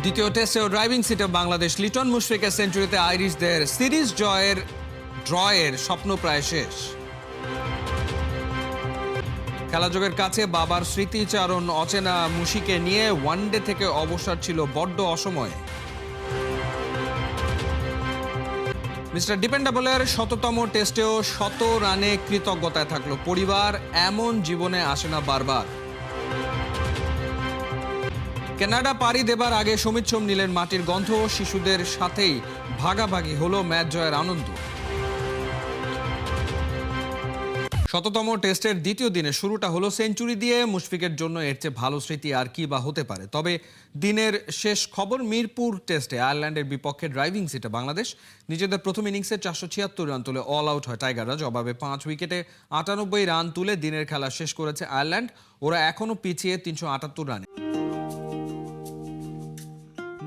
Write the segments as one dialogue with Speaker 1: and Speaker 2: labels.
Speaker 1: দ্বিতীয় টেস্টেও ড্রাইভিং সিটে বাংলাদেশ। লিটন মুশফিকের সেঞ্চুরিতে আইরিশদের সিরিজ ড্রয়ের স্বপ্ন প্রায় শেষ। খেলাযোগের কাছে বাবার স্মৃতিচারণ অচেনা মুশিকে নিয়ে ওয়ানডে থেকে অবসর ছিল বড্ড অসময়ে। মিস্টার ডিপেন্ডেবলের ১০০তম টেস্টেও ১০০ রানে কৃতজ্ঞতায় থাকলো পরিবার। এমন জীবনে আসে না বারবার। কানাডা পাড়ি দেবার আগে সমিত সোম নিলেন মাটির গন্ধ। শিশুদের সাথেই ভাগাভাগি হলো ম্যাচ জয়ের আনন্দ। ১০০তম টেস্টের দ্বিতীয় দিনে শুরুটা হলো সেঞ্চুরি দিয়ে। মুশফিকের জন্য এর চেয়ে ভালো স্মৃতি আর কি বা হতে পারে। তবে দিনের শেষ খবর, মিরপুর টেস্টে আয়ারল্যান্ডের বিপক্ষে ড্রাইভিং সিটে বাংলাদেশ। নিজেদের প্রথম ইনিংসে ৪৭৬ রান তুলে অল আউট হয় টাইগাররা। জবাবে ৫ উইকেটে ৯৮ রান তুলে দিনের খেলা শেষ করেছে আয়ারল্যান্ড। ওরা এখনও পিছিয়ে ৩৭৮ রানে।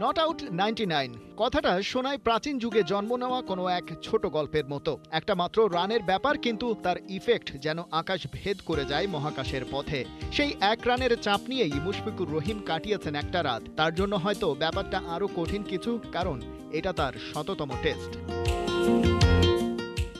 Speaker 2: নট আউট 99 কথাটা শোনায় প্রাচীন যুগে জন্ম নেওয়া কোনো এক ছোট গল্পের মতো। একটা মাত্র রানের ব্যাপার, কিন্তু তার ইফেক্ট যেন আকাশ ভেদ করে যায় মহাকাশের পথে। সেই এক রানের চাপ নিয়েই মুশফিকুর রহিম কাটিয়েছেন একটা রাত। তার জন্য হয়তো ব্যাপারটা আরও কঠিন কিছু, কারণ এটা তার ১০০তম টেস্ট।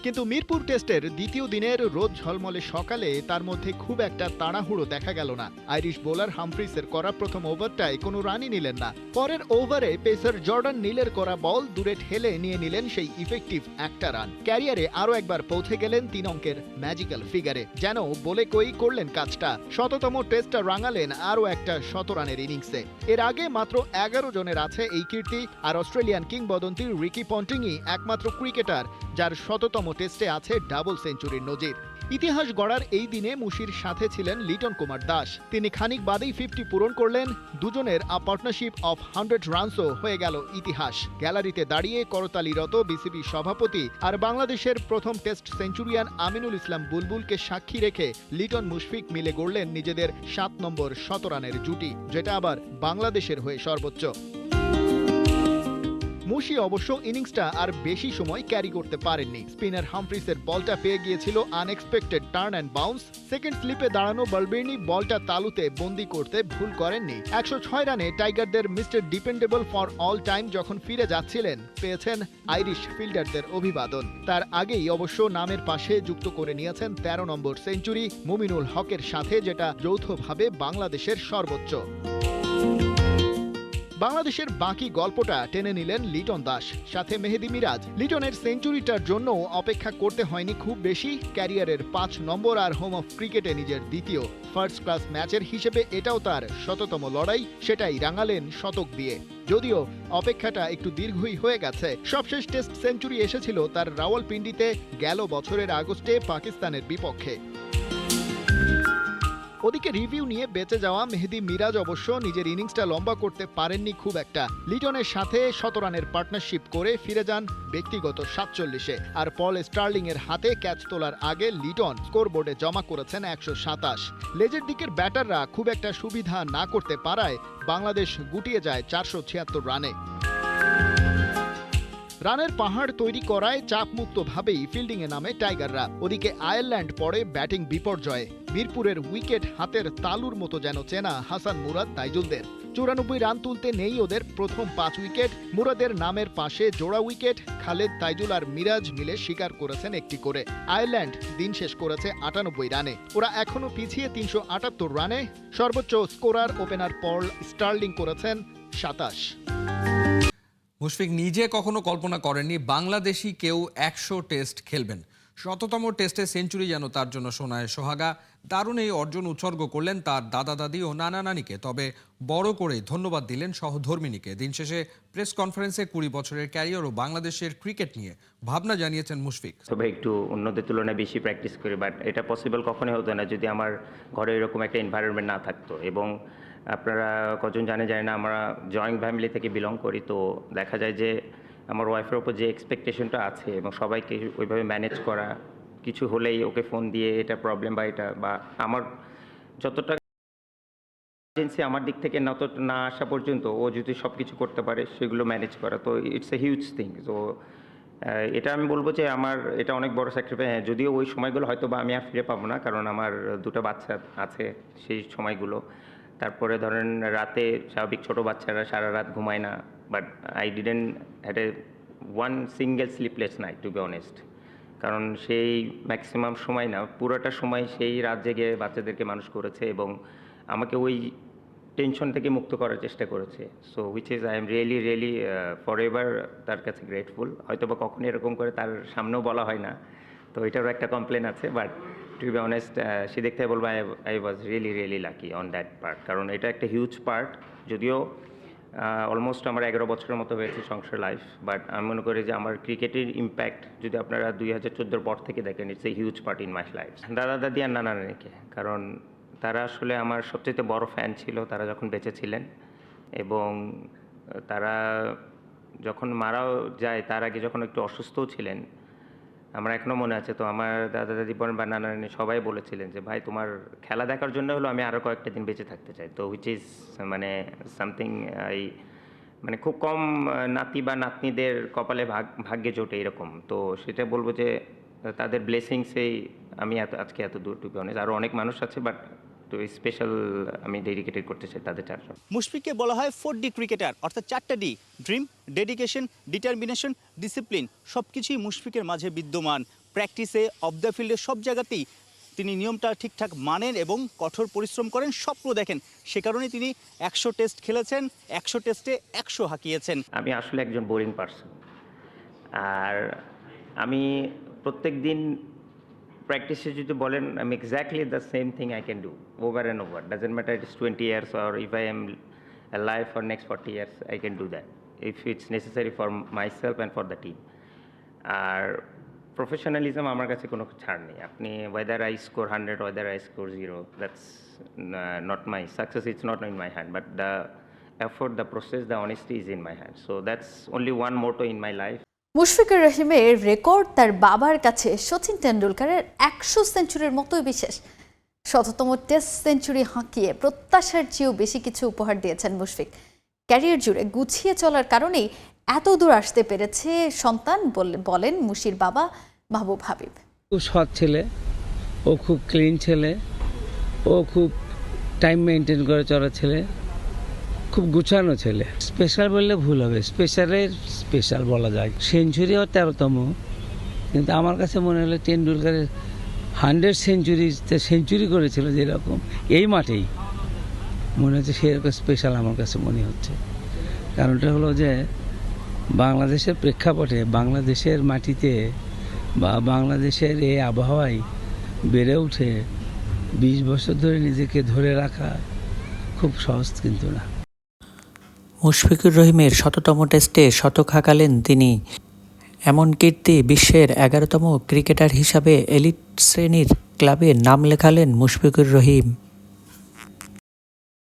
Speaker 2: কিন্তু মিরপুর টেস্টের দ্বিতীয় দিনের রোদ ঝলমলে সকালে তার মধ্যে খুব একটা তাড়াহুড়ো দেখা গেল না। আইরিশ বোলার হামফ্রিসের করা প্রথম ওভারটায় কোনো রানই নিলেন না। পরের ওভারে পেসার জর্ডান নীলের করা বল দূরে ঠেলে নিয়ে নিলেন সেই ইফেক্টিভ একটা রান। ক্যারিয়ারে আরও একবার পৌঁছে গেলেন ৩ অঙ্কের ম্যাজিক্যাল ফিগারে। যেন বলে কই করলেন কাজটা। ১০০তম টেস্টটা রাঙালেন আরও একটা ১০০ রানের ইনিংসে। এর আগে মাত্র ১১ জনের আছে এই কীর্তি। আর অস্ট্রেলিয়ান কিংবদন্তি রিকি পন্টিংই একমাত্র ক্রিকেটার যার ১০০তম টেস্টে আছে ডাবল সেঞ্চুরির নজির। ইতিহাস গড়ার এই দিনে মুশির সাথে ছিলেন লিটন কুমার দাস। তিনি খানিক বাদেই 50 পূরণ করলেন। দুজনের পার্টনারশিপ অফ 100 রানসও হয়ে গেল ইতিহাস। গ্যালারিতে দাঁড়িয়ে করতালিরত বিসিবি সভাপতি আর বাংলাদেশের প্রথম টেস্ট সেঞ্চুরিয়ান আমিনুল ইসলাম বুলবুলকে সাক্ষী রেখে লিটন মুশফিক মিলে গড়লেন নিজেদের ৭ নম্বর ১০০ রানের জুটি, যেটা আবার বাংলাদেশের হয়ে সর্বোচ্চ। মুশি অবশ্য ইনিংসটা আর বেশি সময় ক্যারি করতে পারেননি। স্পিনার হামফ্রিসের বলটা পেয়ে গিয়েছিল unexpected turn and bounce. Second স্লিপে দাঁড়ানো বালবির্নি বলটা তালুতে বন্দি করতে ভুল করেননি। ১০৬ রানে টাইগারদের mister dependable for all time যখন ফিরে যাচ্ছিলেন, পেয়েছেন আইরিশ ফিল্ডারদের অভিবাদন। তার আগেই অবশ্য নামের পাশে যুক্ত করে নিয়েছেন ১৩ নম্বর সেঞ্চুরি মুমিনুল হকের সাথে, যেটা যৌথভাবে বাংলাদেশের সর্বোচ্চ। বাংলাদেশের বাকি গল্পটা টেনে নিলেন লিটন দাস, সাথে মেহেদী মিরাজ। লিটনের সেঞ্চুরিটার জন্য অপেক্ষা করতে হয়নি খুব বেশি। ক্যারিয়ারের ৫ নম্বর আর হোম অফ ক্রিকেটে নিজের দ্বিতীয় ফার্স্ট ক্লাস ম্যাচের হিসেবে এটাও তার ১০০তম লড়াই। সেটাই রাঙালেন শতক দিয়ে। যদিও অপেক্ষাটা একটু দীর্ঘই হয়ে গেছে। সবশেষ টেস্ট সেঞ্চুরি এসেছিল তার রাওয়ালপিন্ডিতে গেল বছরের আগস্টে পাকিস্তানের বিপক্ষে। ওদিকে রিভিউ নিয়ে বেঁচে যাওয়া মেহেদী মিরাজ অবশ্য নিজের ইনিংসটা লম্বা করতে পারেননি খুব একটা। লিটনের সাথে ১০০ রানের পার্টনারশিপ করে ফিরে যান ব্যক্তিগত ৪৭-এ। আর পল স্টার্লিং এর হাতে ক্যাচ তোলার আগে লিটন স্কোরবোর্ডে জমা করেছেন ১২৭। লেজের দিকের ব্যাটাররা খুব একটা সুবিধা না করতে পারায় বাংলাদেশ গুটিয়ে যায় ৪৭৬ রানে। রানের পাহাড় তৈরি করায় চাপমুক্তভাবেই ফিল্ডিংয়ে নামে টাইগাররা। ওদিকে আয়ারল্যান্ড পড়ে ব্যাটিং বিপর্যয়ে। মিরপুরের উইকেট হাতের তালুর মতো যেন চেনা হাসান মুরাদ তাইজুলদের। ৯৪ রান তুলতে নেই ওদের প্রথম ৫ উইকেট। মুরাদের নামের পাশে জোড়া উইকেট। খালেদ, তাইজুল আর মিরাজ মিলে শিকার করেছেন একটি করে। আয়ারল্যান্ড দিন শেষ করেছে ৯৮ রানে। ওরা এখনও পিছিয়ে ৩৭৮ রানে। সর্বোচ্চ স্কোরার ওপেনার পল স্টার্লিং করেছেন ২৭।
Speaker 1: মুশফিক নিজে কখনো কল্পনা করেননি বাংলাদেশি কেউ ১০০ টেস্ট খেলবেন। ১০০তম টেস্টে সেঞ্চুরি যেন তার জন্য সোনায় সোহাগা। দারুণ এই অর্জন উৎসর্গ করলেন তার দাদা দাদি ও নানা নানিকে। তবে বড় করেই ধন্যবাদ দিলেন সহধর্মিনীকে। দিন শেষে প্রেস কনফারেন্সে ২০ বছরের ক্যারিয়ার ও বাংলাদেশের ক্রিকেট নিয়ে ভাবনা জানিয়েছেন মুশফিক।
Speaker 3: তবে একটু অন্যদের তুলনায় বেশি প্র্যাকটিস করি, বাট এটা পসিবল কখনোই হতো না যদি আমার ঘরে এরকম একটা এনভায়রনমেন্ট না থাকতো। এবং আপনারা কজন জানে না, আমরা জয়েন্ট ফ্যামিলি থেকে বিলং করি। তো দেখা যায় যে আমার ওয়াইফের ওপর যে এক্সপেকটেশনটা আছে এবং সবাইকে ওইভাবে ম্যানেজ করা, কিছু হলেই ওকে ফোন দিয়ে এটা প্রবলেম বা এটা বা আমার যতটা এজেন্সি আমার দিক থেকে না আসা পর্যন্ত ও যদি সব কিছু করতে পারে সেগুলো ম্যানেজ করা, তো ইটস এ হিউজ থিং। তো এটা আমি বলবো যে আমার এটা অনেক বড় স্যাক্রিফাইস। হ্যাঁ, যদিও ওই সময়গুলো হয়তো বা আমি আর ফিরে পাবো না, কারণ আমার দুটো বাচ্চা আছে সেই সময়গুলো। তারপরে ধরেন রাতে স্বাভাবিক ছোট বাচ্চারা সারা রাত ঘুমায় না, but I didn't had a one single sleepless night to be honest. কারণ সেই ম্যাক্সিমাম সময় না, পুরোটা সময় সেই রাত জেগে বাচ্চাদেরকে মানুষ করেছে এবং আমাকে ওই টেনশন থেকে মুক্ত করার চেষ্টা করেছে। So which is I am really for ever তার কাছে গ্রেটফুল। হয়তো বা কখনো এরকম করে তার সামনেও বলা হয় না, তো এটারও একটা কমপ্লেন আছে, বাট টু বি অনেস্ট সে দেখতে বলবো I was really lucky on that part. কারণ এটা একটা হিউজ পার্ট, যদিও অলমোস্ট আমার 11 বছরের মতো হয়েছে সংসার লাইফ, বাট আমি মনে করি যে আমার ক্রিকেটের ইম্প্যাক্ট যদি আপনারা 2014 পর থেকে দেখেন, it's a huge part in my life. দাদা দাদি আর নানা নানিকে, কারণ তারা আসলে আমার সবচেয়ে বড় ফ্যান ছিল তারা যখন বেঁচে ছিলেন, এবং তারা যখন মারাও যায় তার আগে যখন একটু অসুস্থও ছিলেন, আমার এখনও মনে আছে। তো আমার দাদা দাদি বোন বা নানা নানি সবাই বলেছিলেন যে ভাই তোমার খেলা দেখার জন্য হলো আমি আরও কয়েকটা দিন বেঁচে থাকতে চাই। তো হুইচ ইজ মানে সামথিং মানে খুব কম নাতি বা নাতনিদের কপালে ভাগ্যে জোটে এরকম। তো সেটা বলবো যে তাদের ব্লেসিংসেই আমি আজকে এত দূর টু বি অনেস্ট। আরও অনেক মানুষ আছে, বাট তো স্পেশাল আমি ডেডিকেটেড করতে চাই তাদের 4 জন।
Speaker 4: মুশফিককে বলা হয় 4D ক্রিকেটার, অর্থাৎ 4টা D: dream, dedication, determination, discipline. সব কিছুই মুশফিকের মাঝে বিদ্যমান। প্র্যাকটিসে, অফ দ্য ফিল্ডে, সব জায়গাতেই তিনি নিয়মটা ঠিকঠাক মানেন এবং কঠোর পরিশ্রম করেন, স্বপ্ন দেখেন। সে কারণে তিনি 100 টেস্ট খেলেছেন, 100 টেস্টে 100 হাঁকিয়েছেন।
Speaker 3: আমি আসলে একজন বোরিং পার্সন, আর আমি প্রত্যেক দিন প্র্যাকটিসে যদি বলেন আমি exactly the same thing I can do over and over, doesn't matter it is 20 years or if I am alive for next 40 years, I can do that if it's necessary for myself and for the team. আর professionalism আমার কাছে কোনো ছাড় নেই। আপনি whether I score 100, whether I score 0, that's not my success, it's not in my hand, but the effort, the process, the honesty is in my hand. So that's only one motto in my life.
Speaker 5: Mushfiqur রহিমের record তার বাবার কাছে সচিন টেন্ডুলকারের 100 সেঞ্চুরির মতোই বিশেষ। 100তম test century হাঁকিয়ে প্রত্যাশার চেয়েও বেশি কিছু উপহার দিয়েছেন মুশফিক। ক্যারিয়ার জুড়ে গুছিয়ে চলার কারণেই এত দূর আসতে পেরেছে সন্তান, বলেন মুশির বাবা মাহবুব হাবিব।
Speaker 6: খুব সৎ ছেলে, ও খুব ক্লিন ছেলে, ও খুব টাইম মেনটেন করে চলার ছেলে, খুব গুছানো ছেলে। স্পেশাল বললে ভুল হবে, স্পেশাল বলা যায়। সেঞ্চুরিও 13তম, কিন্তু আমার কাছে মনে হলো টেন্ডুলকারের 100 সেঞ্চুরিতে সেঞ্চুরি করেছিল যেরকম এই মাঠেই, মনে হচ্ছে সেরকম স্পেশাল আমার কাছে মনে হচ্ছে। কারণটা হলো যে বাংলাদেশের প্রেক্ষাপটে, বাংলাদেশের মাটিতে বা বাংলাদেশের এই আবহাওয়ায় বেড়ে উঠে 20 বছর ধরে নিজেকে ধরে রাখা খুব সহজ কিন্তু না।
Speaker 7: মুশফিকুর রহিমের 100তম টেস্টে শতক হাঁকালেন তিনি। এমন কীর্তি বিশ্বের 11তম ক্রিকেটার হিসাবে এলিট শ্রেণীর ক্লাবে নাম লেখালেন মুশফিকুর রহিম।